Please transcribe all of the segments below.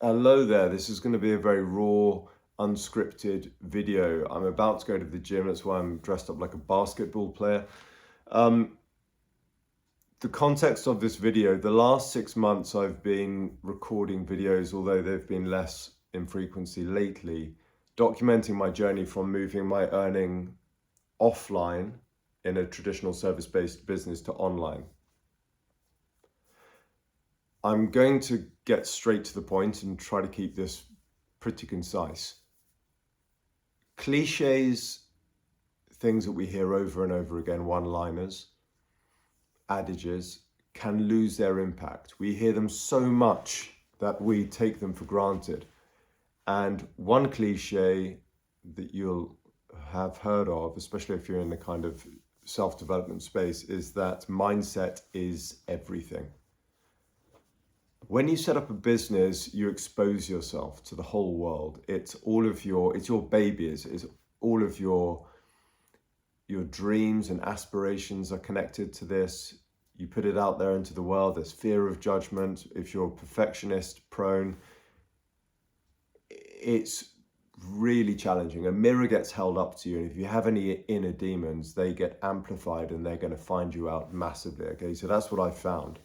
Hello there, this is going to be a very raw, unscripted video. I'm about to go to the gym, that's why I'm dressed up like a basketball player. Um, the context of this video, the last 6 months I've been recording videos, although they've been less in frequency lately, documenting my journey from moving my earning offline in a traditional service-based business to online. I'm going to get straight to the point and try to keep this pretty concise. Cliches, things that we hear over and over again, one-liners, adages, can lose their impact. We hear them so much that we take them for granted. And one cliche that you'll have heard of, especially if you're in the kind of self-development space, is that mindset is everything. When you set up a business, you expose yourself to the whole world. It's your baby, it's all of your dreams and aspirations are connected to this. You put it out there into the world. There's fear of judgment. If you're perfectionist prone, it's really challenging. A mirror gets held up to you, and if you have any inner demons, they get amplified and they're going to find you out massively. Okay, so that's what I found.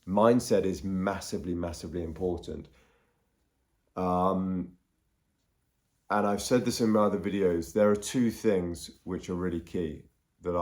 Mindset is massively, massively important. And I've said this in my other videos, there are two things which are really key that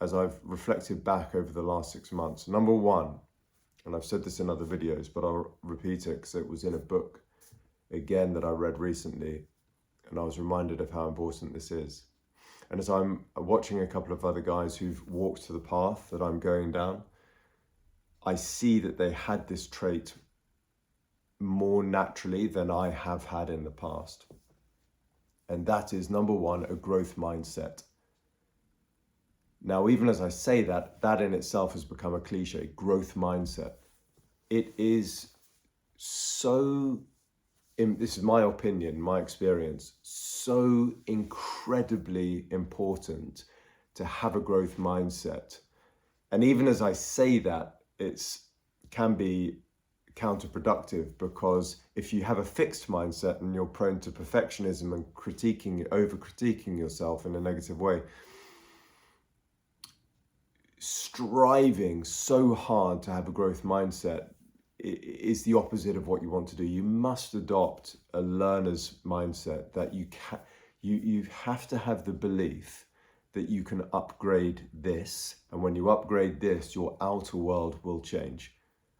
as I've reflected back over the last 6 months. Number one, and I've said this in other videos, but I'll repeat it because it was in a book, again, that I read recently, and I was reminded of how important this is. And as I'm watching a couple of other guys who've walked to the path that I'm going down, I see that they had this trait more naturally than I have had in the past. And that is, number one, a growth mindset. Now, even as I say that, that in itself has become a cliche, growth mindset. It is so, this is my opinion, my experience, so incredibly important to have a growth mindset. And even as I say that, it can be counterproductive, because if you have a fixed mindset and you're prone to perfectionism and over critiquing yourself in a negative way, striving so hard to have a growth mindset is the opposite of what you want to do. You must adopt a learner's mindset, that you have to have the belief that you can upgrade this, and when you upgrade this, your outer world will change.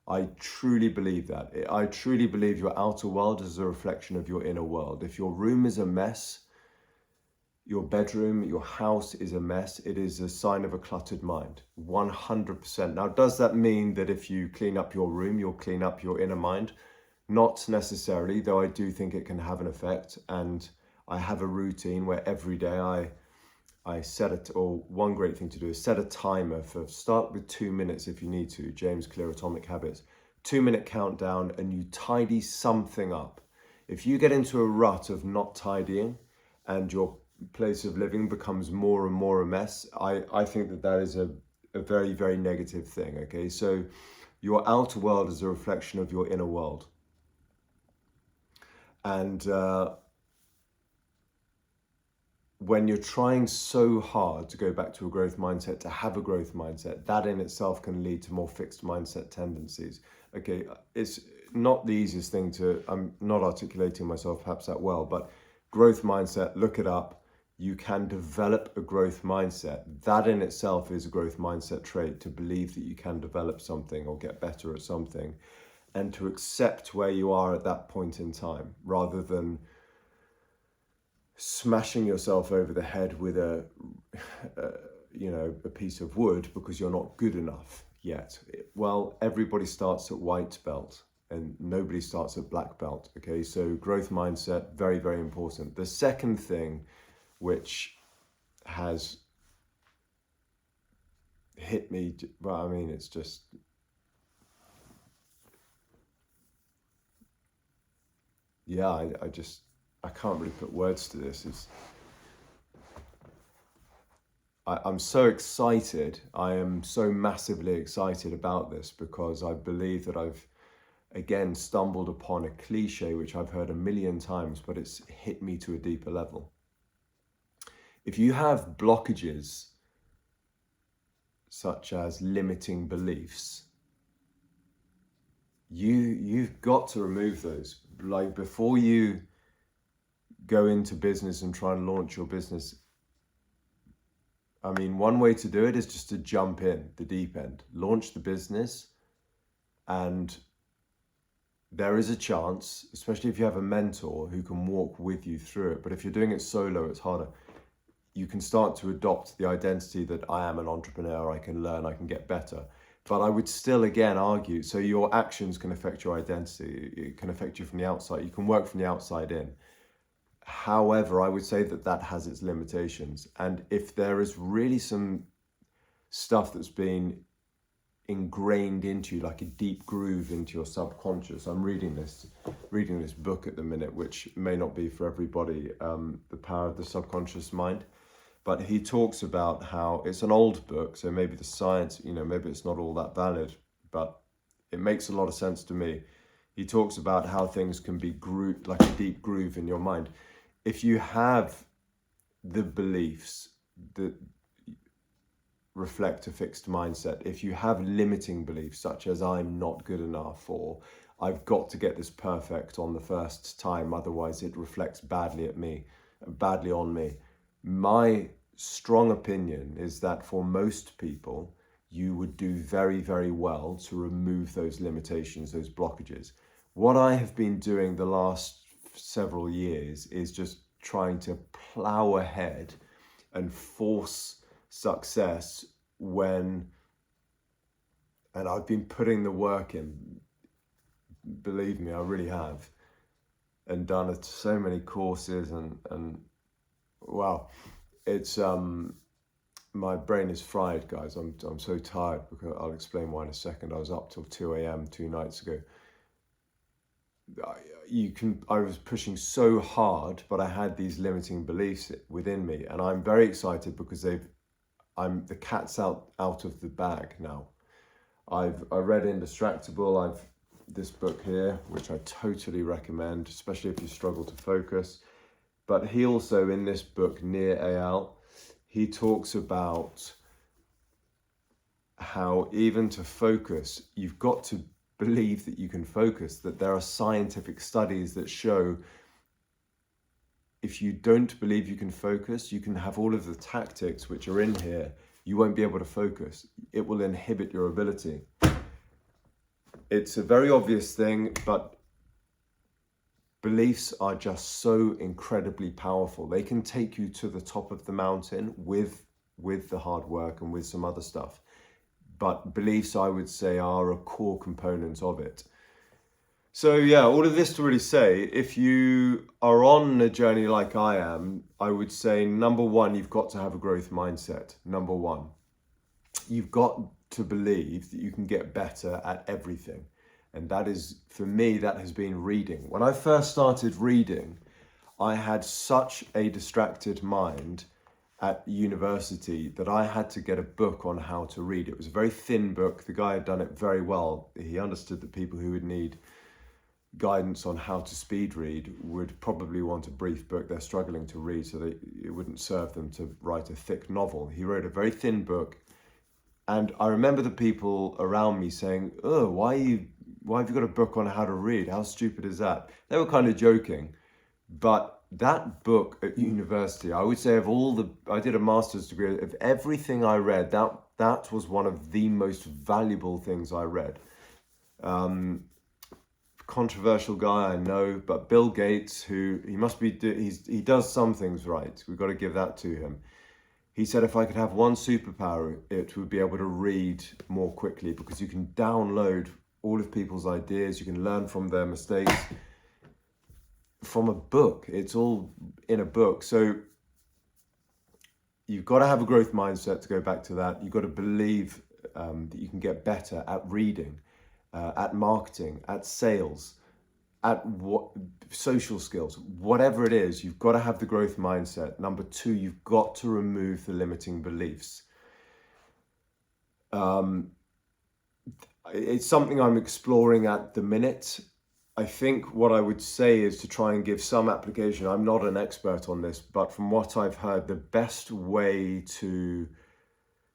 I truly believe that. I truly believe your outer world is a reflection of your inner world. If your room is a mess, your bedroom, your house is a mess, it is a sign of a cluttered mind, 100%. Now, does that mean that if you clean up your room, you'll clean up your inner mind? Not necessarily, though I do think it can have an effect. And I have a routine where every day I set it, or one great thing to do is set a timer for, start with 2 minutes if you need to, James Clear, Atomic Habits, 2-minute countdown, and you tidy something up. If you get into a rut of not tidying and your place of living becomes more and more a mess, I think that is a very, very negative thing, okay? So your outer world is a reflection of your inner world. And when you're trying so hard to go back to a growth mindset, to have a growth mindset, that in itself can lead to more fixed mindset tendencies. Okay, it's not the easiest thing I'm not articulating myself perhaps that well, but growth mindset, look it up. You can develop a growth mindset. That in itself is a growth mindset trait, to believe that you can develop something or get better at something, and to accept where you are at that point in time, rather than smashing yourself over the head with a piece of wood because you're not good enough yet. Well, everybody starts at white belt and nobody starts at black belt. Okay, so growth mindset, very, very important. The second thing which has hit me, well, I mean, it's just, yeah, I can't really put words to this. I'm so excited. I am so massively excited about this, because I believe that again stumbled upon a cliche which I've heard a million times, but it's hit me to a deeper level. If you have blockages such as limiting beliefs, you've got to remove those. Like, before you go into business and try and launch your business, I mean, one way to do it is just to jump in the deep end, launch the business, and there is a chance, especially if you have a mentor who can walk with you through it. But if you're doing it solo, it's harder. You can start to adopt the identity that I am an entrepreneur, I can learn, I can get better. But I would still again argue, so your actions can affect your identity, it can affect you from the outside, you can work from the outside in. However, I would say that that has its limitations. And if there is really some stuff that's been ingrained into you, like a deep groove into your subconscious. I'm reading this book at the minute, which may not be for everybody, The Power of the Subconscious Mind. But he talks about how it's an old book, so maybe the science, maybe it's not all that valid, but it makes a lot of sense to me. He talks about how things can be grooved, like a deep groove in your mind. If you have the beliefs that reflect a fixed mindset, if you have limiting beliefs such as I'm not good enough, or I've got to get this perfect on the first time, otherwise it reflects badly on me. My strong opinion is that for most people, you would do very, very well to remove those limitations, those blockages. What I have been doing the last several years is just trying to plow ahead and force success and I've been putting the work in, believe me, I really have, and done so many courses and wow, it's my brain is fried, guys. I'm so tired, because I'll explain why in a second. I was up till 2 a.m. 2 nights ago. I was pushing so hard, but I had these limiting beliefs within me, and I'm very excited because the cat's out of the bag now. I read Indistractable. This book here, which I totally recommend, especially if you struggle to focus. But he also, in this book, Nir Eyal, he talks about how even to focus, you've got to believe that you can focus, that there are scientific studies that show if you don't believe you can focus, you can have all of the tactics which are in here, you won't be able to focus. It will inhibit your ability. It's a very obvious thing, but beliefs are just so incredibly powerful. They can take you to the top of the mountain with the hard work and with some other stuff. But beliefs, I would say, are a core component of it. So yeah, all of this to really say, if you are on a journey like I am, I would say, number one, you've got to have a growth mindset. Number one, you've got to believe that you can get better at everything. And that is, for me, that has been reading. When I first started reading, I had such a distracted mind at university that I had to get a book on how to read. It was a very thin book. The guy had done it very well. He understood that people who would need guidance on how to speed read would probably want a brief book. They're struggling to read, so it wouldn't serve them to write a thick novel. He wrote a very thin book. And I remember the people around me saying, "Oh, why have you got a book on how to read? How stupid is that?" They were kind of joking. But that book at university, I would say, I did a master's degree, of everything I read, that was one of the most valuable things I read. Controversial guy, I know, but Bill Gates, he does some things right. We've got to give that to him. He said, if I could have one superpower, it would be able to read more quickly, because you can download all of people's ideas, you can learn from their mistakes from a book. It's all in a book. So you've got to have a growth mindset, to go back to that. You've got to believe that you can get better at reading, at marketing, at sales, at social skills, whatever it is. You've got to have the growth mindset. Number two, you've got to remove the limiting beliefs. It's something I'm exploring at the minute. I think what I would say is to try and give some application. I'm not an expert on this, but from what I've heard, the best way to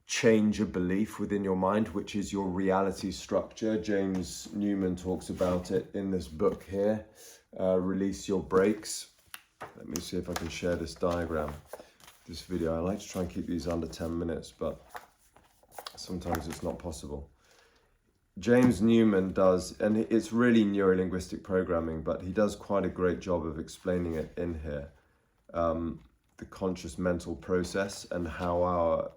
change a belief within your mind, which is your reality structure. James Newman talks about it in this book here, Release Your Brakes. Let me see if I can share this diagram, this video. I like to try and keep these under 10 minutes, but sometimes it's not possible. James Newman does, and it's really neuro-linguistic programming, but he does quite a great job of explaining it in here. The conscious mental process and how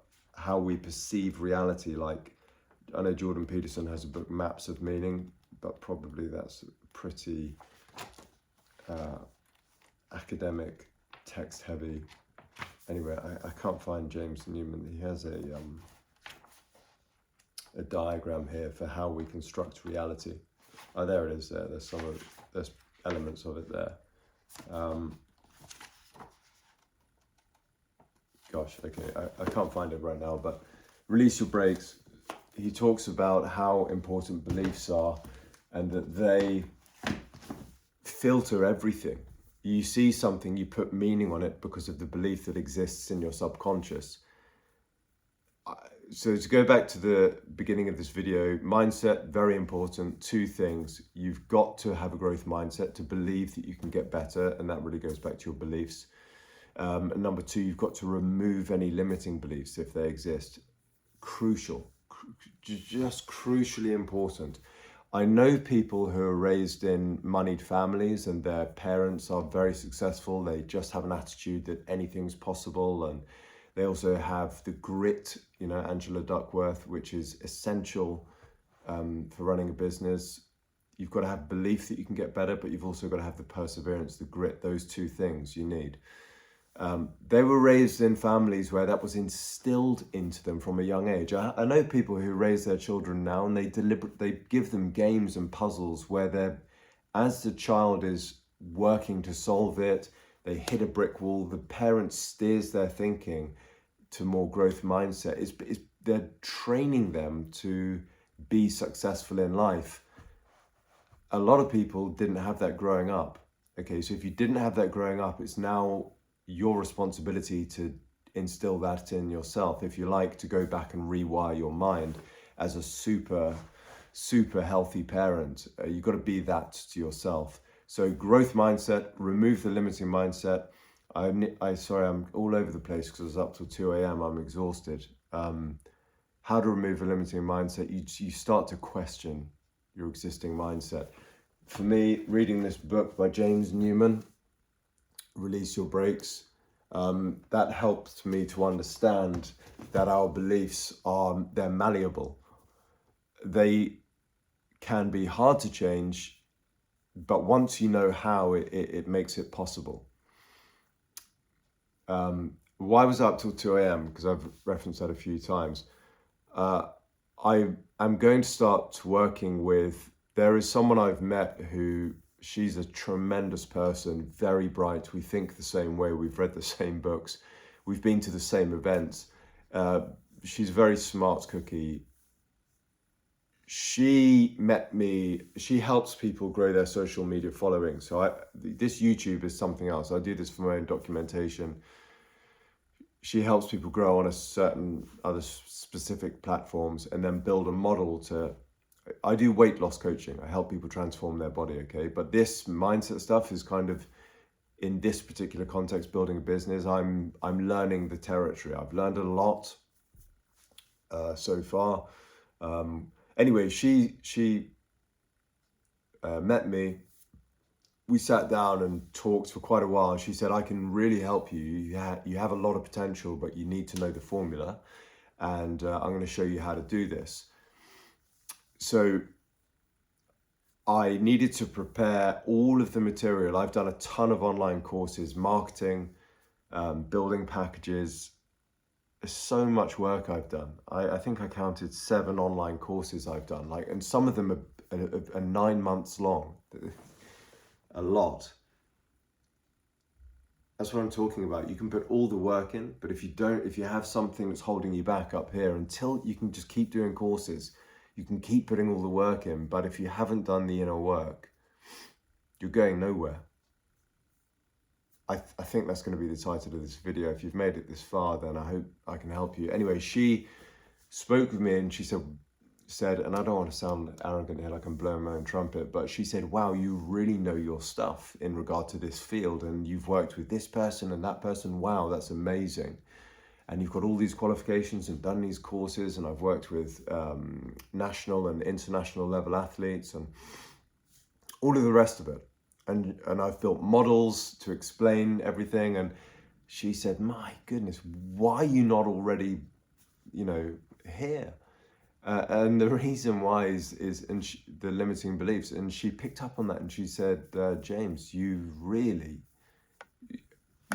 we perceive reality. Like, I know Jordan Peterson has a book, Maps of Meaning, but probably that's pretty academic, text heavy. Anyway, I can't find James Newman. He has a diagram here for how we construct reality. Oh, there it is. There's elements of it there. Gosh, okay, I can't find it right now, but Release Your Brakes, he talks about how important beliefs are and that they filter everything. You see something, you put meaning on it because of the belief that exists in your subconscious. So to go back to the beginning of this video, mindset, very important. Two things. You've got to have a growth mindset to believe that you can get better, and that really goes back to your beliefs. And number two, you've got to remove any limiting beliefs if they exist. Crucial, just crucially important. I know people who are raised in moneyed families and their parents are very successful. They just have an attitude that anything's possible, and they also have the grit, you know, Angela Duckworth, which is essential for running a business. You've got to have belief that you can get better, but you've also got to have the perseverance, the grit, those two things you need. They were raised in families where that was instilled into them from a young age. I know people who raise their children now and they give them games and puzzles where as the child is working to solve it, they hit a brick wall, the parent steers their thinking to more growth mindset. They're training them to be successful in life. A lot of people didn't have that growing up. Okay, so if you didn't have that growing up, it's now your responsibility to instill that in yourself. If you like, to go back and rewire your mind as a super healthy parent, you've got to be that to yourself. So growth mindset, remove the limiting mindset. Sorry, I'm all over the place because I was up till 2 a.m. I'm exhausted. How to remove a limiting mindset? You start to question your existing mindset. For me, reading this book by James Newman, Release Your Brakes, that helped me to understand that our beliefs they're malleable. They can be hard to change, but once you know how, it makes it possible. Why was I up till 2 a.m? Because I've referenced that a few times. I'm going to start working with, there is someone I've met who, she's a tremendous person, very bright. We think the same way. We've read the same books. We've been to the same events. She's a very smart cookie. She met me. She helps people grow their social media following. So this YouTube is something else. I do this for my own documentation. She helps people grow on a certain other specific platforms and then build a model to, I do weight loss coaching. I help people transform their body, okay? But this mindset stuff is kind of, in this particular context, building a business. I'm learning the territory. I've learned a lot so far. Anyway, she met me. We sat down and talked for quite a while. She said, I can really help you. You have a lot of potential, but you need to know the formula. And I'm going to show you how to do this. So I needed to prepare all of the material. I've done a ton of online courses, marketing, building packages. There's so much work I've done. I think I counted 7 online courses I've done, and some of them are 9 months long. A lot. That's what I'm talking about. You can put all the work in, but if you have something that's holding you back up here, until you can just keep doing courses, You can keep putting all the work in, but if you haven't done the inner work, you're going nowhere. I think that's going to be the title of this video. If you've made it this far, then I hope I can help you. Anyway, she spoke with me and she said, and I don't want to sound arrogant here like I'm blowing my own trumpet, but she said, wow, you really know your stuff in regard to this field, and you've worked with this person and that person. Wow, that's amazing. And you've got all these qualifications and done these courses, and I've worked with national and international level athletes and all of the rest of it. And I've built models to explain everything. And she said, my goodness, why are you not already, here? And the reason why is the limiting beliefs. And she picked up on that and she said, James, you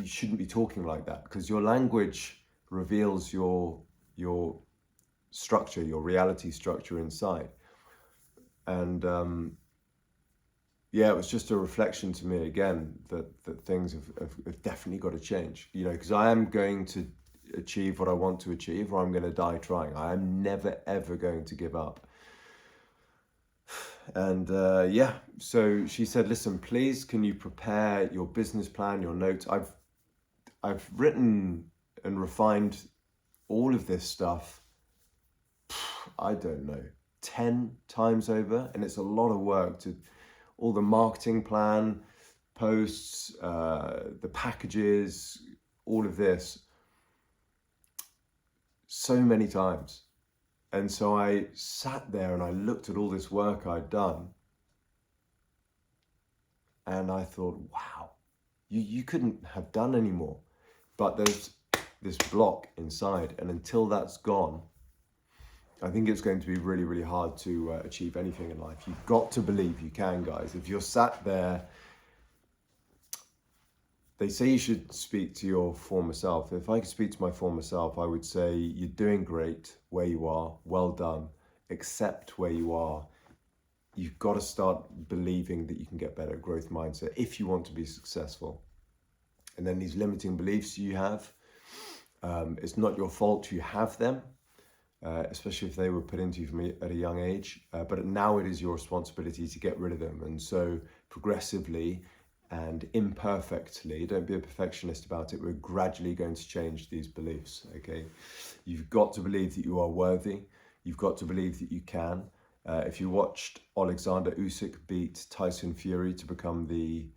shouldn't be talking like that, because your language reveals your structure, your reality structure inside. And yeah, it was just a reflection to me again that things have definitely got to change, because I am going to achieve what I want to achieve, or I'm going to die trying. I am never, ever going to give up. And yeah, so she said, listen, please, can you prepare your business plan, your notes? I've written and refined all of this stuff, I don't know, 10 times over. And it's a lot of work to all the marketing plan, posts, the packages, all of this, so many times. And so I sat there and I looked at all this work I'd done, and I thought, wow, you couldn't have done any more. But there's this block inside, and until that's gone, I think it's going to be really, really hard to achieve anything in life. You've got to believe you can, guys. If you're sat there, they say you should speak to your former self. If I could speak to my former self, I would say, you're doing great where you are. Well done. Accept where you are. You've got to start believing that you can get better. Growth mindset if you want to be successful. And then these limiting beliefs you have, it's not your fault you have them. Especially if they were put into you from at a young age. But now it is your responsibility to get rid of them. And so progressively and imperfectly, don't be a perfectionist about it, we're gradually going to change these beliefs, okay? You've got to believe that you are worthy. You've got to believe that you can. If you watched Alexander Usyk beat Tyson Fury to become the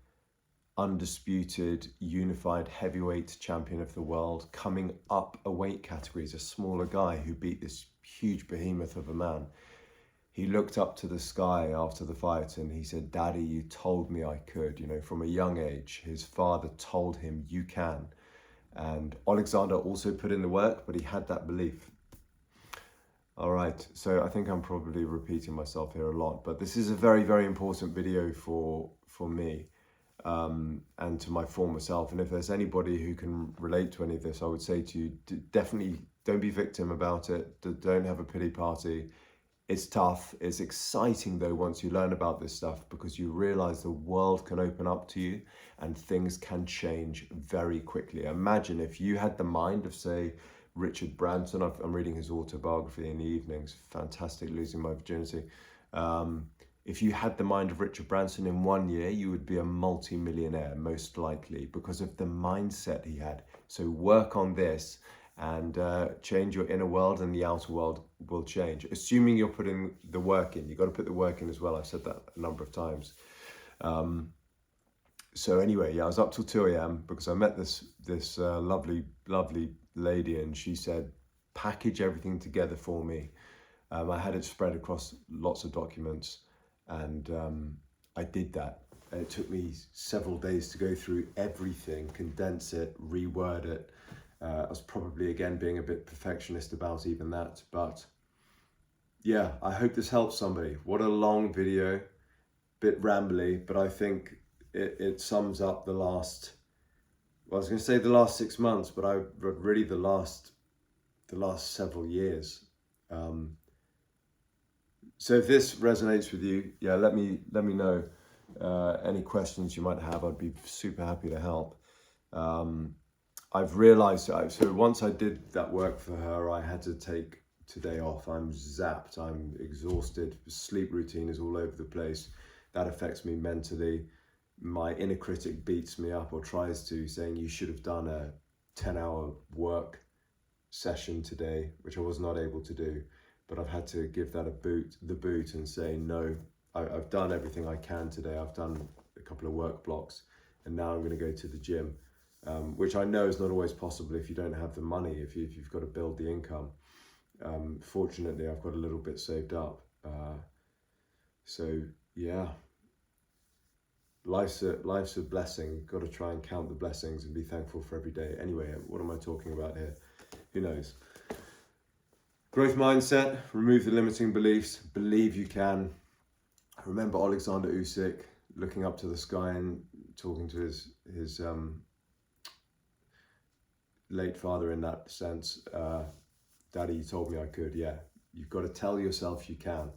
undisputed unified heavyweight champion of the world, coming up a weight category as a smaller guy who beat this huge behemoth of a man, he looked up to the sky after the fight and he said, Daddy, you told me I could. From a young age, his father told him, you can. And Alexander also put in the work, but he had that belief. All right, so I think I'm probably repeating myself here a lot, but this is a very, very important video for me. And to my former self. And if there's anybody who can relate to any of this, I would say to you, definitely don't be victim about it. Don't have a pity party. It's tough. It's exciting though once you learn about this stuff, because you realize the world can open up to you and things can change very quickly. Imagine if you had the mind of, say, Richard Branson. I'm reading his autobiography in the evenings. Fantastic, Losing My Virginity. If you had the mind of Richard Branson, in 1 year, you would be a multi-millionaire, most likely, because of the mindset he had. So work on this and change your inner world, and the outer world will change. Assuming you're putting the work in. You've got to put the work in as well. I've said that a number of times. So anyway, yeah, I was up till 2 a.m. because I met this lovely lady, and she said, package everything together for me. I had it spread across lots of documents. And I did that. And it took me several days to go through everything, condense it, reword it. I was probably, again, being a bit perfectionist about even that. But yeah, I hope this helps somebody. What a long video, bit rambly, but I think it sums up the last, well, I was going to say the last 6 months, but really the last several years. So if this resonates with you, yeah, let me know any questions you might have. I'd be super happy to help. I've realized, so once I did that work for her, I had to take today off. I'm zapped, I'm exhausted, sleep routine is all over the place. That affects me mentally. My inner critic beats me up or tries to, saying you should have done a 10-hour work session today, which I was not able to do. But I've had to give that the boot and say, no, I've done everything I can today. I've done a couple of work blocks and now I'm going to go to the gym, which I know is not always possible if you don't have the money, if you've got to build the income. Fortunately, I've got a little bit saved up. So yeah, life's a blessing. You've got to try and count the blessings and be thankful for every day. Anyway, what am I talking about here? Who knows? Growth mindset, remove the limiting beliefs, believe you can. Remember Alexander Usyk looking up to the sky and talking to his late father in that sense. Daddy, you told me I could. Yeah, you've got to tell yourself you can.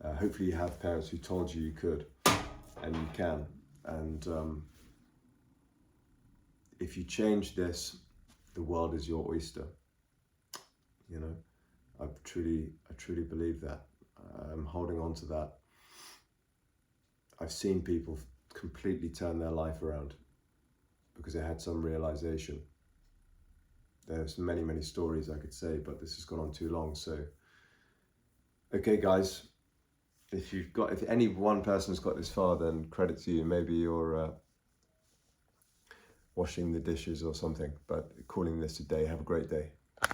Hopefully you have parents who told you you could, and you can. And if you change this, the world is your oyster. You know, I truly believe that. I'm holding on to that. I've seen people completely turn their life around because they had some realization. There's many stories I could say, but this has gone on too long. So, okay, guys, if any one person's got this far, then credit to you. Maybe you're washing the dishes or something, but calling this a day. Have a great day.